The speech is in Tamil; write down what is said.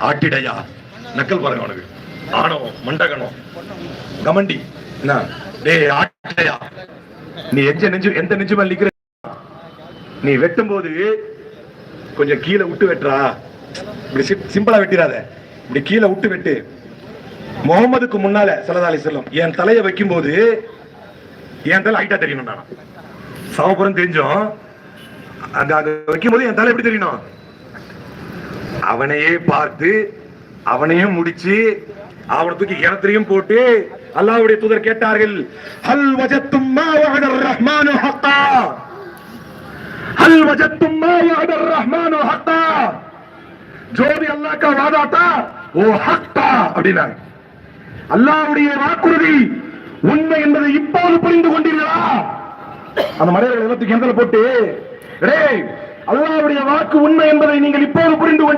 ஆட்டிடையா நக்கல் பாருங்க அவனுக்கு ஆணவம் மண்டகணம் கமண்டி என்ன டேய் ஆட்டிடையா நீ எந்த நெஞ்சு மேல நிக்கிற நீ வெட்டும் போது கொஞ்சம் கீழே விட்டு வெட்டுறா இப்படி சிம்பிளா வெட்டிடாத இப்படி கீழே விட்டு வெட்டு முகமதுக்கு முன்னால ஸல்லல்லாஹு அலைஹி வஸல்லம் என் தலையை வைக்கும் போது என் தலை ஹைட்டா தெரியணும் நான் சவபுரம் தெரிஞ்சோம் அந்த வைக்கும் போது என் தலை எப்படி தெரியணும் அவனையே பார்த்து அவனையும் முடிச்சு அவனை தூக்கி கிணத்திலையும் போட்டு அல்லாஹ்வுடைய தூதர் கேட்டார்கள் ஹல் வஜத்தும் மா வஅதர் ரஹ்மானு ஹக்கா ஹல் வஜத்தும் மா வஅதர் ரஹ்மானு ஹக்கா जो भी अल्लाह का वादा था वो हक था அப்படினா அல்லாஹ்வுடைய வாக்குறுதி உண்மை என்பதை இப்போது புரிந்து கொண்டீர்களா அந்த மலையர்கள் எல்லாத்துக்கும் கிணத்துல போட்டு டேய் அல்லாஹ்வுடைய வாக்கு உண்மை என்பதை நீங்கள் இப்போது புரிந்து கொண்டீர்கள்